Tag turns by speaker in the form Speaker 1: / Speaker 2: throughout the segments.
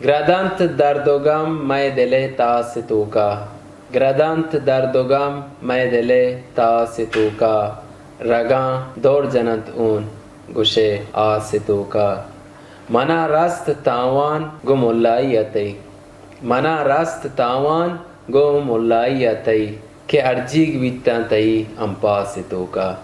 Speaker 1: Gradant dardogam may dele taasituka. Gradant dardogam may dele taasituka. Ragan dor janant un gushe aasituka. Mana rast tawan go mullaiyatay. Mana rast tawan go mullaiyatay. Ke arjig vittantayi ampasituka.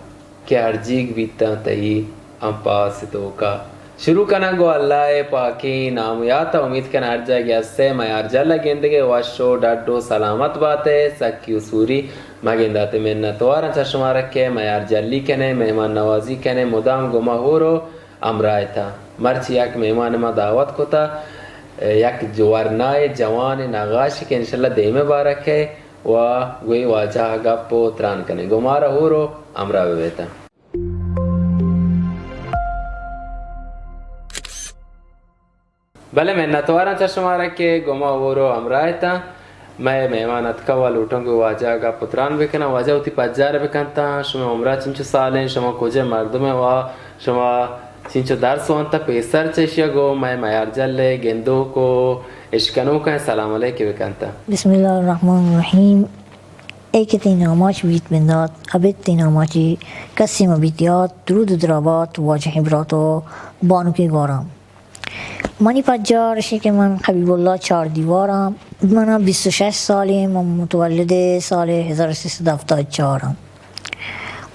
Speaker 1: Ke arjig vittantayi ampasituka. शुरू करना गो अल्लाह पाकी नाम याता उम्मीद करना हर जगह से मैं अर्जला गेंदगे वाशो डाडो सलामत बात है सकी उसूरी मगेंदाते मेन्ना तोआरा चश्मा रखे मैं अर्जली कने मेहमान नवाजी कने मुदाम गुमा होरो अमराय था मर्ची एक मेहमान मा दावत को था एक जवारनाए जवान नागाश के इंशाल्लाह दे में बारक है वा वे वाजा गप्पो त्रान कने गुमारा होरो अमरा बेटा भले मैं नतवारा चश्मा रखे गोमा वोरो अमरायता मैं मेहमान अतकवा लूटोंगे वाजा का पुत्रान बेकना वाजा उती 5000 बेकंता शुमा उम्रा चिंचो सालें शुमा कोजे मर्दमे वा शुमा चिंचो दारसोंता पेसर चेशिया गो मैं अर्जले गेंदो को इश्कनो का सलाम अलैकुम बेकंता
Speaker 2: बिस्मिल्लाहिर्रहमानिर्रहीम एक तीन आमाच बीत बिंदात अबित तीन आमाची कस्सिम बितियात द्रूद द्राबात वाजह इब्रातो बानु के गौराम मनी पज्जार शेखे मन हबीबुल्लाह चार दीवाराम मना 26 साले मुतवल्लिदे साले 1374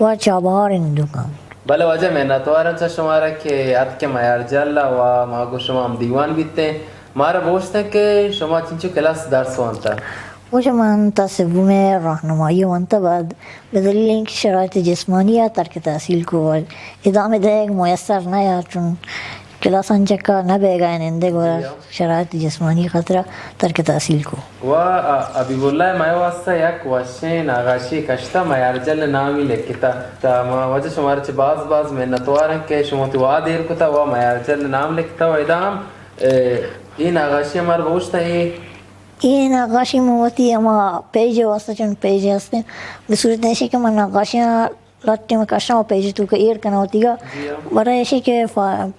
Speaker 2: व चाबार इंदुका
Speaker 1: भले वजह में नतवारा चश्मारा के याद के मायार जल्ला व मागो शुमा हम दीवान बीते मारा बोझते के शुमा चिंचो क्लास दर्स होता
Speaker 2: मुझे मानता से में रहनुमाई मानता बाद बदलिंग शराइत जिस्मानिया तर्क तहसील को इदामे देग मुयस्सर न याचुन क्लास अंचका न बेगायन इंदे गोरा शराइत जिस्मानी खतरा तर्क तहसील को
Speaker 1: वा अभी बोला है मैं वास्ता याक वशे नागाशी कश्ता मयारजल नामी लेकिता ता वजह शुमार चे बाज में नतवार के शुमती वा देर को ता वा मयारजल नाम लिखता वा इदाम ये नागाशी हमार बोझता है
Speaker 2: ये नागाशी मोती अमा पेज वास्ता चुन पेज हस्ते बसूरत नेशी के मन नागाशियाँ लट्टे में कष्टा पेज तो का ईयर करना होती का बड़ा ऐसे के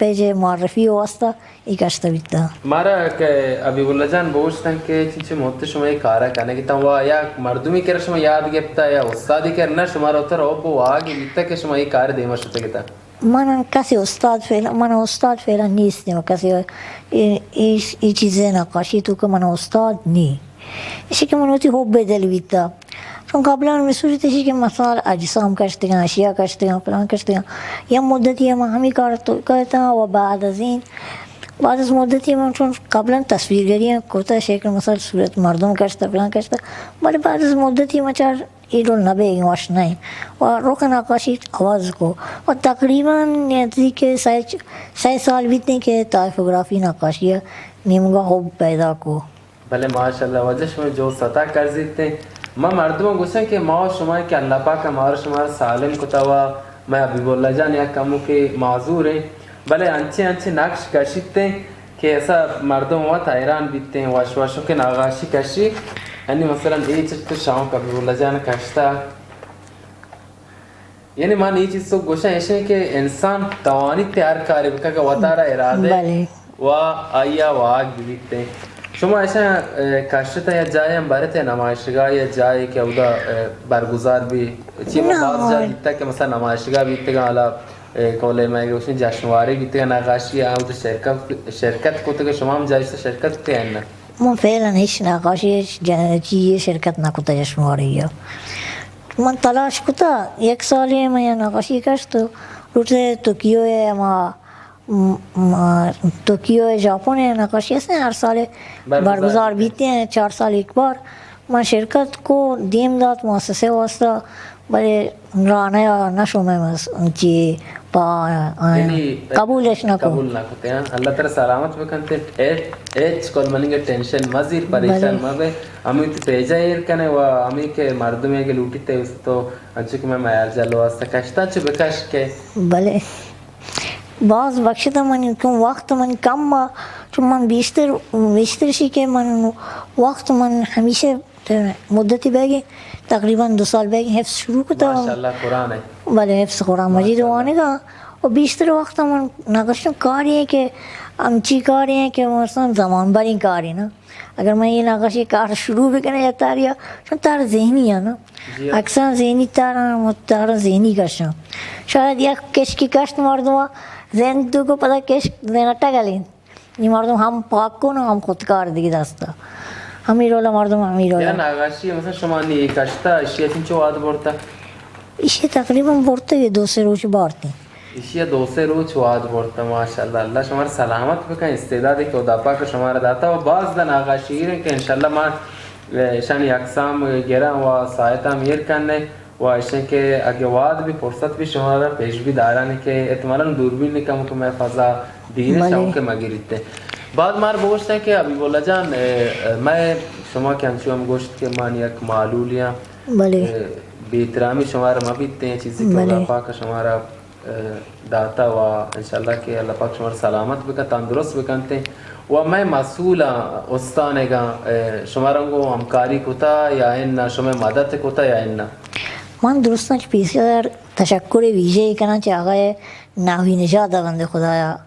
Speaker 2: पेज मारफी वास्ता एक कष्टा बिता
Speaker 1: मारा के अभी बोला जान बोझता है कि चिंचे मोते शुमा एक कारा करने की तंवा या मर्दुमी के शुमा याद गिफ्ता या उस्तादी के ना शुमार उतर ओ वो आगे बिता के शुमा एक कार दे मशते किता
Speaker 2: मन कैसे उस्ताद फेला नीस ने कैसे ये चीज़ें नकाशी तो का मन उस्ताद नहीं इसी के मन होती हो बेदल बिता तो काबलान में सूरत इसी के मसाल अजसाम करते हैं अशिया करते हैं प्लान करते हैं या मुद्दती हम हमी करते हैं व बाद अजीन बाद इस मुद्दती में उन काबलान तस्वीर गरियाँ कोता शेख मसाल सूरत मर्दों करते प्लान करते बड़े बाद इस मुद्दती में चार इधर नबे वाश नहीं और रोकन आकाशी आवाज़ को और तकरीबन नज़दीक के 6 साल बीतने के टाइपोग्राफी नकाशिया निमगा हो पैदा को
Speaker 1: भले माशाल्लाह वजह में जो सता कर जीते मैं मर्दों गुस्से के माँ शुमा के अल्लाह पाक हमारा शुमार सालिम को तवा मैं अभी बोला जान या कमों के माजूर हैं भले अच्छे नक्श कशिते कि ऐसा मर्दों हुआ था ईरान बीतते हैं वाशवाशों के नागाशी कशी यानी मसलन ये चीज़ तो शाम कभी बोला जाना कश्ता यानी मान ये चीज़ तो गोशा ऐसे कि इंसान तवानी तैयार करे बिका का वतारा इरादे वाह आया वाह बीतते हैं शुमा ऐसा कश्ता या जाए हम बारे थे नमाइशगाह या जाए कि उदा बरगुजार भी चीज़ बात जा बीतता कि मसला नमाइशगाह बीतते का आला कॉलेज में उसने जश्नवारी बीतते का नागाशी या उधर शरकत को तो कि शुमा हम जाए से शरकत थे ना
Speaker 2: من فعلا هیچ نقاشی جنجی شرکت نکوتا جشنواری من تلاش کتا یک سالی من نقاشی کشت روز توکیو ما توکیو ژاپن نقاشی هستن هر سال برگزار بیتی हैं 4 साल एक बार من شرکت کو دیم داد مؤسسه واسطه بله رانه یا نشو من چی قبولش نکو
Speaker 1: قبول نکوتے ہیں اللہ تعالی سلامت بکنتے ایچ کل منگے ٹینشن مزیر پریشان مبے ہمیں تو پیجا ایر کنے و ہمیں کے مردمے کے لوٹیتے اس تو انچو کہ میں میار جلو واسطہ کشتا چو بکش کے
Speaker 2: بلے باز بخشتا من کم وقت من کم چون من بیشتر شی که من وقت من همیشه مدتی بگی تقریبا 2 سال بگی حفظ شروع کتا
Speaker 1: ماشاءاللہ قرآن ہے
Speaker 2: بله حفظ قرآن مجید وانے کا और بیشتر وقت من نقاشی کاری है कि हम ची کاری हैं कि مثلا زمان بری کاری ना अगर मैं ये नकाशी कार शुरू भी करने जाता रहा तो तार जहनी है ना अक्सर जहनी तार जहनी कशा शायद या केश की कष्ट मार दूँगा जहन तो को पता केश देना टगलें ये मार दूँ हम पाक को ना हम खुद कार दिखी दास्ता हम ही रोला मार दूँ हम ही रोला
Speaker 1: या नकाशी مثلا شما نی کاشتا اشیا تین چه واد برتا
Speaker 2: इसे तकरीबन बोलते हैं 2 से रोज बारते
Speaker 1: اشیا 2 से रोज واد برتا माशाल्लाह अल्लाह شما سلامت بکن استعداد که خدا پاک شما را داتا و باز د نقاشی که ان شاء الله ما شان اقسام گرم و سایتا میر کنه و ایشن که اگه واد بھی فرصت بھی شما را پیش بھی دارانه که احتمالاً دوربین نکم که میں فضا دیره شما که مگیریته بعد مار بگوشتن که حبیب الله جان میں شما که همچو هم گوشت که من یک معلولیم
Speaker 2: بله
Speaker 1: بیترامی شما را مبیدتے ہیں چیزی که اللہ پاک شما را داتا و انشاءاللہ کہ اللہ پاک شما را سلامت بکن تندرست بکنتے و میں مسئول استانه گا شما را انگو همکاری کتا یا این شما مدد کتا یا این
Speaker 2: من درستان چه پیسیار تشکر ویژه کنن چه آقای ناوی نژاد بنده خدایا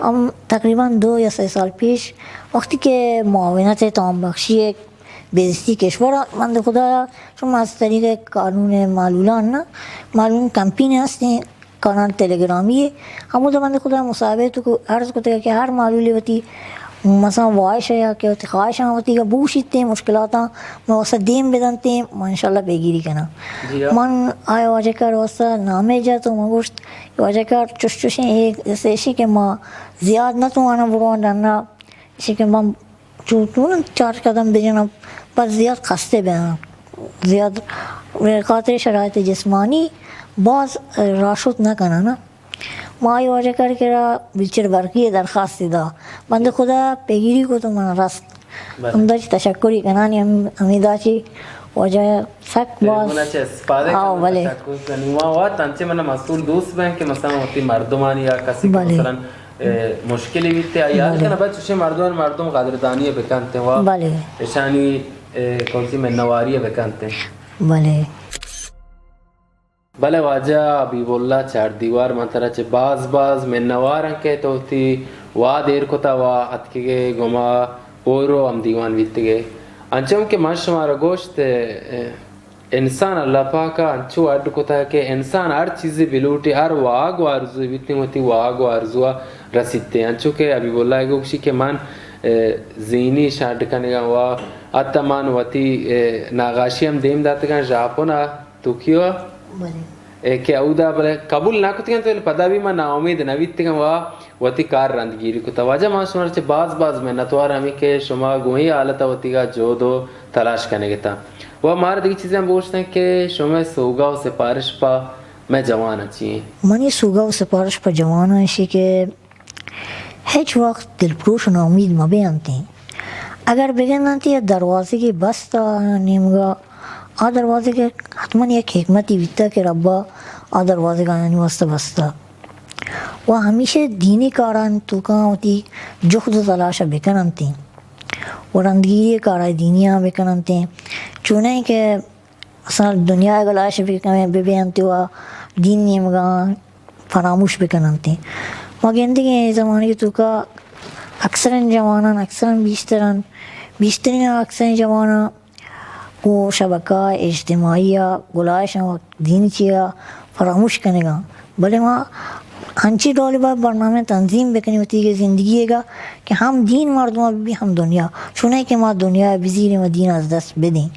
Speaker 2: हम तकरीबन 2 या 3 साल पेश वक्ती के मुआवनत तमाम बख्शी बेइज्जती कश्वर मंद खुदा शुम आज तरीके कानून मालूलान ना मालूम कंपनी हस्ते कानून टेलीग्रामी हम तो मंद खुदा मुसाबे तो अर्ज को कि हर मालूली होती मसा वाइश या कि ख्वाहिश होती का बूशिते मुश्किलात मैं वसा देम बेदनते माशाल्लाह बेगिरी करना मन आए वजह कर वसा नामे जा तो मगुश्त वजह कर चुशचुशे एक जैसे इसी के माँ ज़्यादा न तो आना बुरा डरना इसी के माँ चूटू ना 4 कदम बेजना पर ज़्यादा खस्ते बहना ज़्यादा खातिर शराइत जिस्मानी बाज़ राशुत न करना ना माँ वजह कर के बिचर बरकी दरख्वास्त दा बंद खुदा पेगिरी को तो मना रास्त अंदाज तशक्कुरी कनानी अमीदाची वजह सक बास हाँ भले
Speaker 1: निवा हुआ तंचे मना मसूल दोस्त बैंक के मसला होती मर्दमानी या किसी मसलन मुश्किलें भी थे यार क्या ना बस उसे मर्दम कादरदानी बेकंते हुआ
Speaker 2: भले
Speaker 1: ऐशानी कौन सी मेन्नवारी बेकंते
Speaker 2: भले
Speaker 1: भले वाजा अभी बोला 4 दीवार मंतरा चे बाज में नवार के तो थी वाह देर को था वाह अतके के गुमा ओरो हम दीवान बीते गए अंचम के माश हमारा गोश्त इंसान अल्लाह पाक का अंचो अड को था कि इंसान हर चीज़ बिलूटी हर वाग वारज़ू बीतनी होती वाग वारज़ुआ रसीते अंचो के अभी बोला है गोशी के मान ज़ीनी शाद करने का वाह अतमान वती नागाशी हम देम दाते का जापना तो क्यों कि औदा बले कबूल ना कुछ तो पता भी मैं नाउमीद नवीत का वा वती कार रंदगिरी को तवाजा मां सुनर से बाज में नतवार हमें के शुमा गोही हालत होती का जो दो तलाश करने के था वह मार दी चीज़ें हम पूछते हैं कि शुमा सोगाव सिफारिश पा मैं जवान अच्छी
Speaker 2: मनी सोगाव सिफारिश पर जवान ऐसी के हेच वक्त दिलप्रोश नाउमीद मबे आते हैं अगर बिगन आती है दरवाजे की बस्ता नीमगा आ दरवाजे के हतमन एक हिकमती वित्ता के रब्बा आ दरवाजे का यानी वस्ता बस्ता वह हमेशा दीनी कारान तो कहाँ होती जुख्द तलाशा बेकन अंती और अंधगिरी कारा दीनिया बेकन अंती चुने के असल दुनिया गलाश बेकन बेबे अंती हुआ दीन नियमगा फरामुश बेकन अंती मगेंदी के ज़माने के तो का अक्सरन जवाना अक्सरन बीस्तरीन अक्सरन जवाना वो शबका इज्तिमाइया गुलाश दीन चिया फरामुश करेगा भले वहाँ हंची डोलबा बरनामे तंजीम बेकनी होती है ज़िंदगी का कि हम दीन मर्दों भी हम दुनिया सुने के माँ दुनिया बिज़ीर मदीना दस बेदें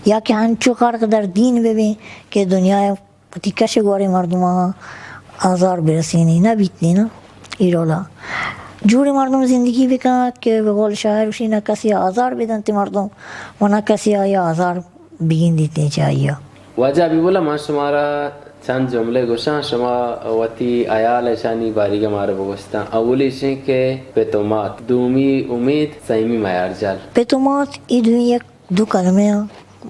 Speaker 2: या कि हंचो कार कदर दीन बेबें के दुनिया पति कशे गोरे मर्दों आज़ार बेरसीनी ना बीतनी ना इरोला जूड़े मर्दों ज़िंदगी भी कहा कि बगौल शायर उसी न कसी आज़ार बेदनते मर्दों व न कसी आया आज़ार बिगिन देते चाहिए
Speaker 1: वजह अभी बोला मां शुमारा चंद जुमले गुशा शुमा वती आयाल शानी बारी के मारे बगोस्ता अवली शे के पेतोमात दूमी उम्मीद सहीमी मायार जाल
Speaker 2: पेतोमात इधर एक 2 कलमे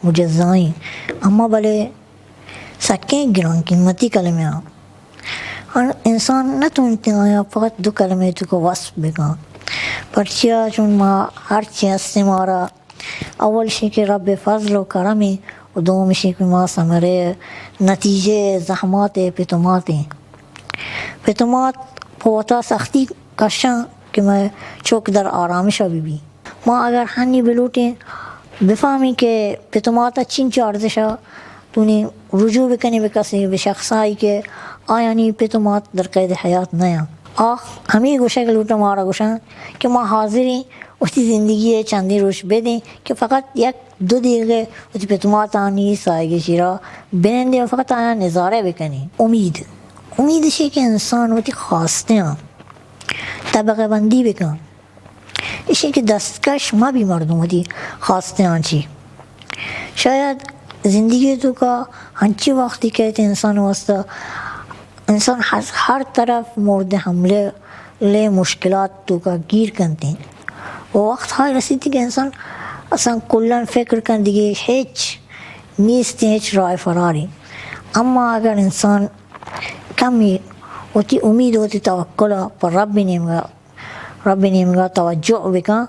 Speaker 2: मुझे जाएं अम्मा भले सके गिरां कीमती कलमे और इंसान न तो इंतहाया फ़कत 2 कलमे तो को वस्फ बेगा परचिया चुन माँ हर चीज़ से मारा अव्वल शे के रब फजल व करम और दोम शे के माँ समरे नतीजे ज़हमात पेतोमात پیتمات پوتا سختی کشان که ما چوک در آرامش بی ما اگر هنی بلوٹیں بفهمی که پیتمات چین چه ارزشه تونی رجوع بکنی به کسی به شخصایی که آیانی پیتمات در قید حیات نیا همی گوشه که لوٹا مارا گوشن که ما حاضری وقتی زندگی چندی روش بدیں که فقط یک دو دقیقه وقتی پیتمات آنی سایگی شیرا بننده و فقط آیا نظاره بکنی امیدشه که انسان وقتی خواسته هم طبقه بندی بکن ایشه که دستکش ما بی مردم وقتی خواسته هم چی شاید زندگی تو کا هنچی وقتی که انسان واسطه انسان هر طرف مورد حمله له مشکلات تو کا گیر کنتے ہیں و وقت های رسیدی که انسان اصلا کلن فکر کن دیگه هیچ نیست هیچ راه فراری اما اگر انسان کمی وتی امید وتی توکل پر رب نیمگا توجه بکن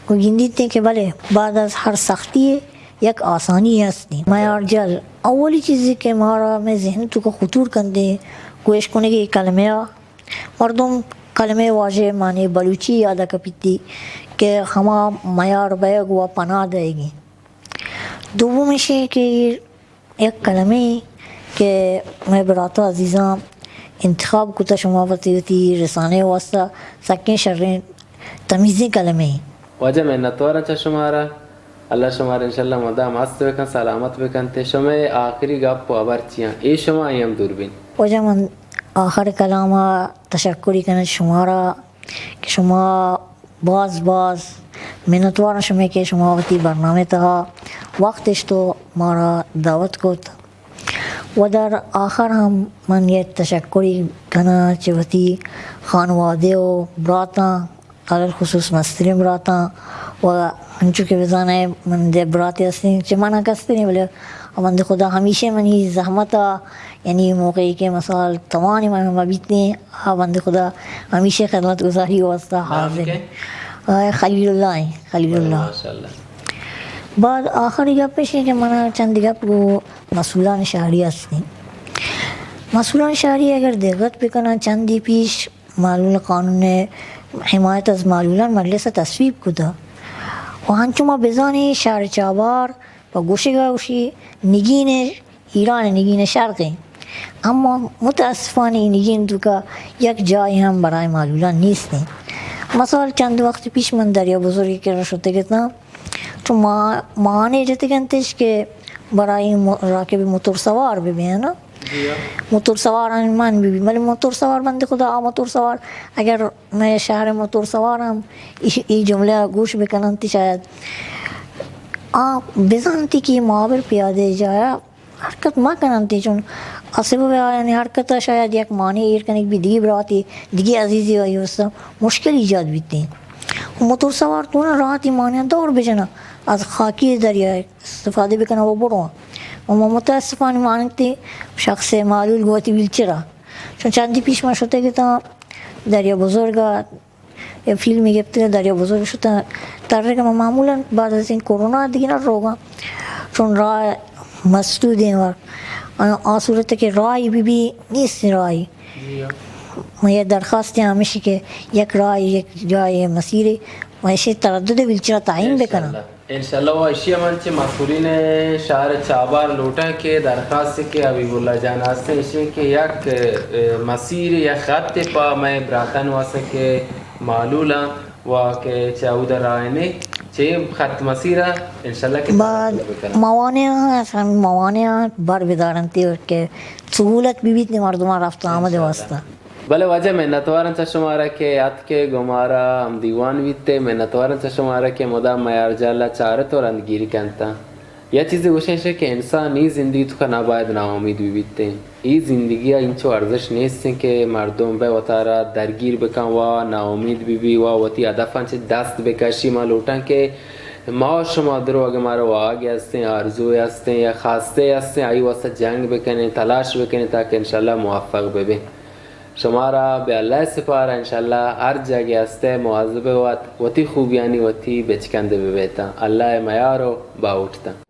Speaker 2: و گندیدتے که بله بعد از هر سختی یک آسانی هستی معیار جل اولی چیزی که مارا میں ذہن تو کو خطور کندے گوش کنے کی کلمه مردم کلمه واژه معنی بلوچی یادا کپیتی که ہما معیار بیگ و پناہ دے گی دومش که یک کلمه که میں براتا عزیزاں انتخاب کتا شما وتی رسانه واسطہ سکیں شرین تمیزی کلمه
Speaker 1: وجه منتوارا چا شمارا الله شما را انشالله مدام هست بکن سلامت بکن ته شما آخری گپ و خبر چیه ای شما ایم دوربین
Speaker 2: وجه من آخر کلام تشکری کنم شما را که شما باز منتوار شما که شما وقتی برنامه تا وقتش تو ما را دعوت کد و در آخر هم من یه تشکری کنم چه وقتی خانواده و براتا علال خصوص مستریم براتا و انچو که بزانه من ده براتی هستیم چه من کستیم ولی من ده خدا همیشه منی زحمتا یعنی موقعی که مثال توانی من مبیتنی من ده خدا همیشه خدمت گذاری واسطه حاضر خلیل الله بعد آخری گپش که من چند گپ گو مسئولان شهری هستیم مسئولان شهری اگر دقت بکنن چندی پیش معلول قانون حمایت از معلولان مجلس تصویب کده و هنچو ما بزانی شهر چابار و گوشی نگین ایران نگین شرقی اما متاسفانه این نگین تو که یک جایی هم برای معلولان نیستیم مثلا چند وقت پیش من دریا بزرگی که رشته گفتم تو ماهانه جته گنتش که برای راکب موتور سوار ببینه موتور سوار من ببین ولی موتور سوار بنده خدا موتور سوار اگر میں شهر موتور سوارم این جمله گوش بکنن تی شاید بزنتی که معابر پیاده جایا حرکت ما کنن تی چون اصلا یعنی حرکت شاید یک معنی ایر کنی بی دیگه براتی دیگه عزیزی و یوسف مشکل ایجاد بیتی موتور سوار تو نه راحتی معنی دور بجنه از خاکی دریا استفاده بکنه و برو و متاسفانه مانتی شخص معلول گوتی ویلچرا چون چندی پیش ما شده گفتم دریا بزرگا یه فیلمی گفته دریا بزرگ شده تره که ما معمولا بعد از این کرونا دیگه نروگم چون راه مسدوده و آن صورت که راهی بی نیست راهی ما یه درخواستی همیشه که یک راه یک جای مسیری ما ایشه تردد ویلچرا تعیین بکنم
Speaker 1: انشالله و اشیا من چه مسئولین شهر چابار لوٹا که درخواست که حبیب الله جان هسته ایشه که یک مسیر یا خط پا میں براتن واسه که معلولا و که چاو در آینه چه خط مسیره انشالله که
Speaker 2: بعد موانع بر بدارنتی که سهولت بیبیت مردم رفت آمده واسطه
Speaker 1: بله وجه منتوارن چه شماره که ات که گمارا هم دیوان بیته منتوارن چه شماره که مدام میار جالا چاره تورندگیری کنتا یه چیزی گوشنشه که انسان این زندگی تو که نباید ناامید بیته این زندگی ها اینچو ارزش نیستن که مردم به وطارا درگیر بکن و ناامید بی و وطی هدفان چه دست بکشی ما لوٹن که ما شما درو اگه مارا واقعی هستین آرزوی هستین یا خواسته هستین ای واسه جنگ بکنین تلاش بکنین تاکه انشالله موفق ببین شما را به الله سپاره انشالله هر جگه هسته مواظب وتی خوبیانی وتی بچکنده ببیتا الله میارو باوٹتا